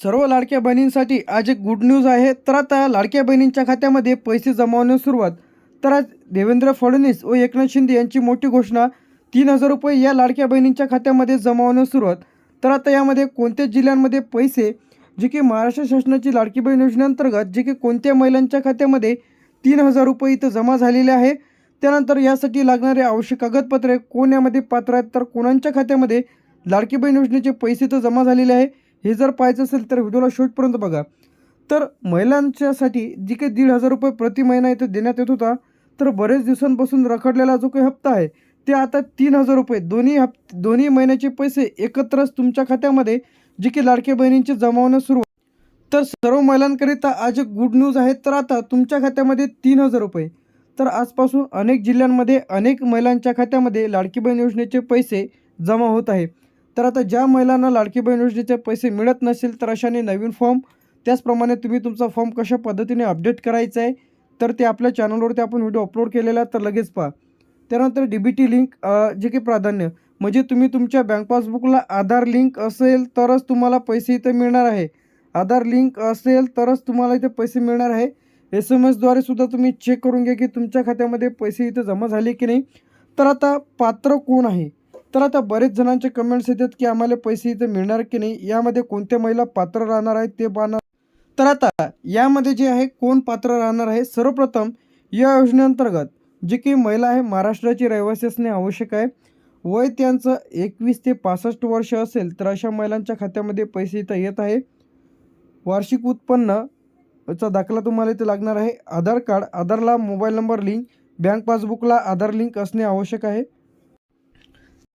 सर्व लाडक्या बहिणींसाठी आज एक गुड न्यूज आहे. तर आता लाडक्या बहिणींच्या खात्यामध्ये पैसे जमा होण्यास सुरुवात. तर आज देवेंद्र फडणवीस व एकनाथ शिंदे यांची मोठी घोषणा. 3,000 रुपये या लाडक्या बहिणींच्या खात्यामध्ये जमा होण्यास सुरुवात. तर आता यामध्ये कोणत्या जिल्ह्यांमध्ये पैसे, जे की महाराष्ट्र शासनाची लाडकी बहीण योजनेअंतर्गत जे की कोणत्या महिलांच्या खात्यामध्ये 3,000 रुपये इथं जमा झालेले आहे. त्यानंतर यासाठी लागणारे आवश्यक कागदपत्रे, कोण यामध्ये पात्र आहेत, तर कोणाच्या खात्यामध्ये लाडकी बहीण योजनेचे पैसे तर जमा झालेले आहे, हे जर पाहायचं असेल तर व्हिडिओला शेवटपर्यंत बघा. तर महिलांच्यासाठी जी काही 1,500 रुपये प्रति महिना इथं देण्यात येत होता, तर बरेच दिवसांपासून रखडलेला जो काही हप्ता आहे ते आता 3,000 रुपये दोन्ही महिन्याचे पैसे एकत्रच तुमच्या खात्यामध्ये जे की लाडक्या बहिणींचे जमा होण्यास सुरू. तर सर्व महिलांकरिता आज एक गुड न्यूज आहे. तर आता तुमच्या खात्यामध्ये 3,000 रुपये. तर आजपासून अनेक जिल्ह्यांमध्ये अनेक महिलांच्या खात्यामध्ये लाडकी बहीण योजनेचे पैसे जमा होत आहे. तर आता ज्या महिलांना लाडकी बहीण योजनेचे पैसे मिळत नसेल तर अशाने नवीन फॉर्म, त्याचप्रमाणे तुम्ही तुमचा फॉर्म कशा पद्धतीने अपडेट करायचा आहे तर ते आपल्या चॅनलवरती आपण व्हिडिओ अपलोड केलेला तर लगेच पहा. त्यानंतर DBT लिंक, जे की प्राधान्य म्हणजे तुम्ही तुमच्या बँक पासबुकला आधार लिंक असेल तरच तुम्हाला पैसे इथे मिळणार आहे. आधार लिंक असेल तरच तुम्हाला इथे पैसे मिळणार आहे. SMS द्वारे सुद्धा तुम्ही चेक करून घ्या की तुमच्या खात्यामध्ये पैसे इथे जमा झाले की नाही. तर आता पात्र कोण आहे, तर आता बरेच जणांचे कमेंट्स येतात की आम्हाला पैसे इथे मिळणार की नाही, यामध्ये कोणत्या महिला पात्र राहणार आहेत ते पाहणार. तर आता यामध्ये जे आहे कोण पात्र राहणार आहे, सर्वप्रथम या योजनेअंतर्गत जी की महिला आहे महाराष्ट्राची रहिवासी असणे आवश्यक आहे. वय त्यांचं 21 ते 65 वर्ष असेल तर अशा महिलांच्या खात्यामध्ये पैसे इथं येत आहे. वार्षिक उत्पन्नचा दाखला तुम्हाला इथे लागणार आहे. आधार कार्ड, आधारला मोबाईल नंबर लिंक, बँक पासबुकला आधार लिंक असणे आवश्यक आहे.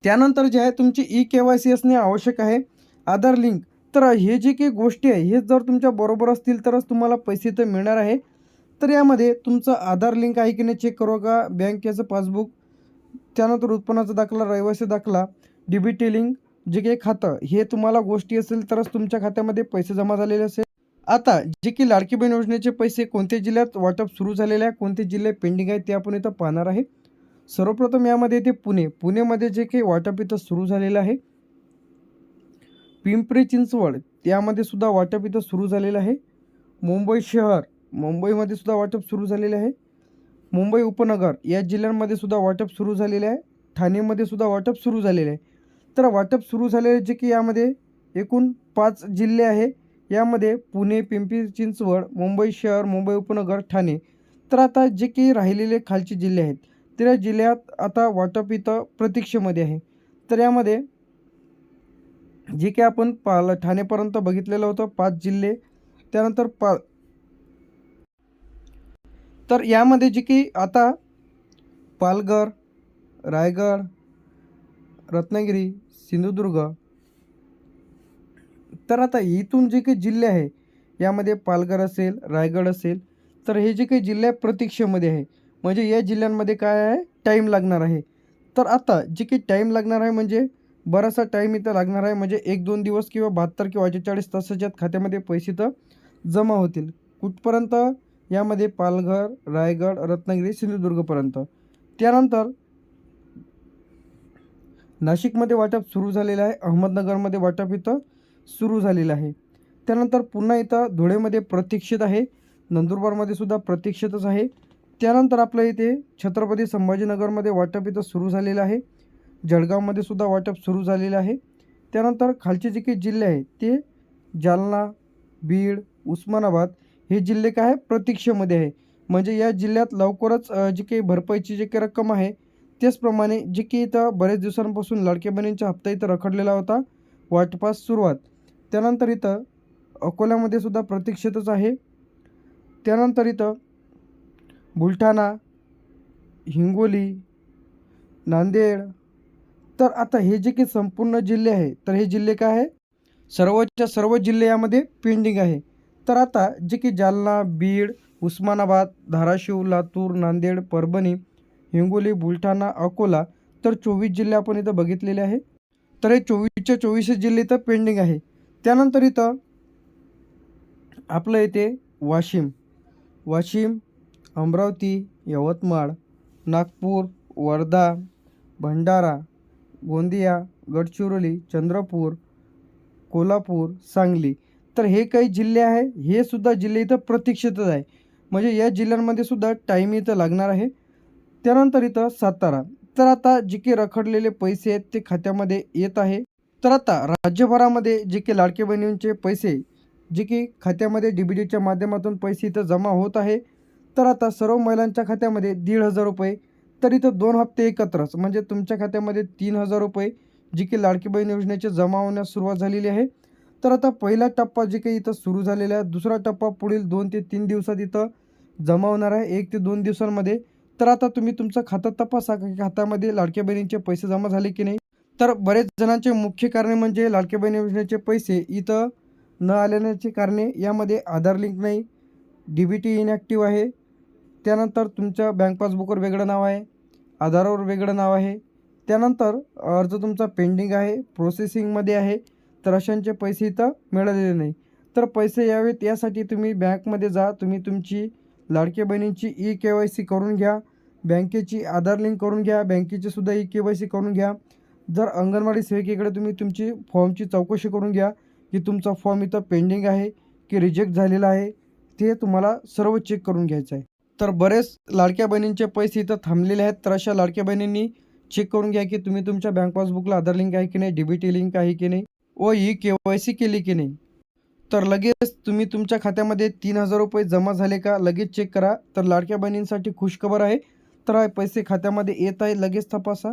त्यानंतर जे आहे तुमची KYC असणे आवश्यक आहे. आधार लिंक, तर हे जे काही गोष्टी आहे हे जर तुमच्या बरोबर असतील तरच तुम्हाला पैसे तर मिळणार आहे. तर यामध्ये तुमचं आधार लिंक आहे की नाही चेक करू का, बँकेचं पासबुक, त्यानंतर उत्पन्नाचा दाखला, रहिवासी दाखला, DBT लिंक, जे काही खातं, हे तुम्हाला गोष्टी असेल तरच तुमच्या खात्यामध्ये पैसे जमा झालेले असेल. आता जे की लाडकी बहीण योजनेचे पैसे कोणत्या जिल्ह्यात वाटप सुरू झालेले आहे, कोणते जिल्हे पेंडिंग आहेत ते आपण इथं पाहणार आहे. सर्वप्रथम यामध्ये येते पुणेमध्ये जे काही वाटप इथं सुरू झालेलं आहे. पिंपरी चिंचवड, त्यामध्ये सुद्धा वाटप इथं सुरू झालेलं आहे. मुंबई शहर, मुंबईमध्ये सुद्धा वाटप सुरू झालेले आहे. मुंबई उपनगर या जिल्ह्यांमध्ये सुद्धा वाटप सुरू झालेले आहे. ठाणेमध्ये सुद्धा वाटप सुरू झालेले आहे. तर वाटप सुरू झालेले जे की यामध्ये एकूण 5 जिल्हे आहे. यामध्ये पुणे, पिंपरी चिंचवड, मुंबई शहर, मुंबई उपनगर, ठाणे. तर आता जे की राहिलेले खालचे जिल्हे आहेत त्या जिल्ह्यात आता वाटप इथं प्रतीक्षेमध्ये आहे. तर यामध्ये जे की आपण ठाणेपर्यंत बघितलेलं होतं 5 जिल्हे. त्यानंतर तर यामध्ये जे की आता पालघर, रायगड, रत्नागिरी, सिंधुदुर्ग, तर आता इथून जे काही जिल्हे आहे यामध्ये पालघर असेल, रायगड असेल, तर हे जे काही जिल्हे प्रतीक्षेमध्ये आहे म्हणजे या जिल्ह्यांमध्ये काय आहे, टाईम लागणार आहे. तर आता जे काही टाईम लागणार आहे म्हणजे बराचसा टाईम इथं लागणार आहे, म्हणजे 1-2 दिवस किंवा 72 किंवा 48 तासाच्या खात्यामध्ये पैसे तर जमा होतील. कुठपर्यंत, यामध्ये पालघर, रायगड, रत्नागिरी, सिंधुदुर्गपर्यंत. त्यानंतर नाशिकमध्ये वाटप सुरू झालेलं आहे. अहमदनगरमध्ये वाटप इथं सुरू झालेलं आहे. त्यानंतर पुन्हा इथं धुळेमध्ये प्रतीक्षित आहे. नंदुरबारमध्ये सुद्धा प्रतीक्षितच आहे. त्यानंतर आपल्या इथे छत्रपती संभाजीनगरमध्ये वाटप इथं सुरू झालेलं आहे. जळगावमध्ये सुद्धा वाटप सुरू झालेलं आहे. त्यानंतर खालचे जे काही जिल्हे आहेत ते जालना, बीड, उस्मानाबाद हे जिल्हे काय आहे, प्रतीक्षेमध्ये आहे. म्हणजे या जिल्ह्यात लवकरच जी काही भरपाईची जी काही रक्कम आहे त्याचप्रमाणे जे की इथं बरेच दिवसांपासून लाडक्या बहिणींचा हप्ता इथं रखडलेला होता, वाटपास सुरुवात. त्यानंतर इथं अकोल्यामध्ये सुद्धा प्रतीक्षेतच आहे. त्यानंतर इथं बुलढाणा, हिंगोली, नांदेड, तर आता हे जे काही संपूर्ण जिल्हे आहे तर हे जिल्हे काय आहे, सर्वच्या सर्व जिल्हे यामध्ये पेंडिंग आहे. तर आता जे की जालना, बीड, उस्मानाबाद, धाराशिव, लातूर, नांदेड, परभणी, हिंगोली, बुलढाणा, अकोला, तर 24 जिल्हे आपण इथं बघितलेले आहे. तर हे 24च्या 24 जिल्हे इथं पेंडिंग आहे. त्यानंतर इथं आपलं इथे वाशिम, अमरावती, यवतमाळ, नागपूर, वर्धा, भंडारा, गोंदिया, गडचिरोली, चंद्रपूर, कोल्हापूर, सांगली, तर हे काही जिल्हे आहे, हे सुद्धा जिल्हे इथं प्रतीक्षेतच आहे. म्हणजे या जिल्ह्यांमध्ये सुद्धा टाईम इथं लागणार आहे. त्यानंतर इथं सातारा. तर आता जे काही रखडलेले पैसे आहेत ते खात्यामध्ये येत आहे. तर आता राज्यभरामध्ये जे काही लाडक्या बहिणींचे पैसे जे की खात्यामध्ये डी-बी-टीच्या माध्यमातून पैसे इथं जमा होत आहे. तर आता सर्व महिलांच्या खात्यामध्ये ₹1,500 तर इथं 2 हप्ते एकत्रच म्हणजे तुमच्या खात्यामध्ये ₹3,000 जी की लाडकी बहीण योजनेचे जमा होण्यास सुरुवात झालेली आहे. तर आता पहिला टप्पा जे काही इथं सुरू झालेला आहे, दुसरा टप्पा पुढील 2 ते 3 दिवसात इथं जमा होणार आहे, 1 ते 2 दिवसांमध्ये. तर आता तुम्ही तुमचं खातं तपासा की खात्यामध्ये लाडक्या बहिणींचे पैसे जमा झाले की नाही. तर बरेच जणांचे मुख्य कारणे म्हणजे लाडक्या बहीण योजनेचे पैसे इथं न आल्याची कारणे यामध्ये आधार लिंक नाही, डी-बी-टी इनॅक्टिव्ह आहे, त्यानंतर तुमच्या बँक पासबुकवर वेगळं नाव आहे, आधारावर वेगळं नाव आहे, त्यानंतर अर्ज तुमचा पेंडिंग आहे, प्रोसेसिंगमध्ये आहे, तर अशांचे पैसे इथं मिळालेले नाही. तर पैसे यावेत यासाठी तुम्ही बँकमध्ये जा, तुम्ही तुमची लाडक्या बहिणींची ई-के-वाय-सी करून घ्या, बँकेची आधार लिंक करून घ्या, बँकेची सुद्धा ई-के-वाय-सी करून घ्या. जर अंगणवाडी सेविकेकडे तुम्ही तुमची फॉर्मची चौकशी करून घ्या की तुमचा फॉर्म इथं पेंडिंग आहे की रिजेक्ट झालेला आहे, ते तुम्हाला सर्व चेक करून घ्यायचं आहे. तर बरेच लाडक्या बहिणींचे पैसे इथं थांबलेले आहेत. तर अशा लाडक्या बहिणींनी चेक करून घ्या की तुम्ही तुमच्या बँक पासबुकला आधार लिंक आहे की नाही, डी-बी-टी लिंक आहे की नाही व ई-के-वाय-सी केली की नाही. तर लगेच तुम्ही तुमच्या खात्यामध्ये ₹3,000 जमा झाले का लगेच चेक करा. तर लाडक्या बहिणींसाठी खुशखबर आहे. तर पैसे खात्यामध्ये येत आहे, लगेच तपासा.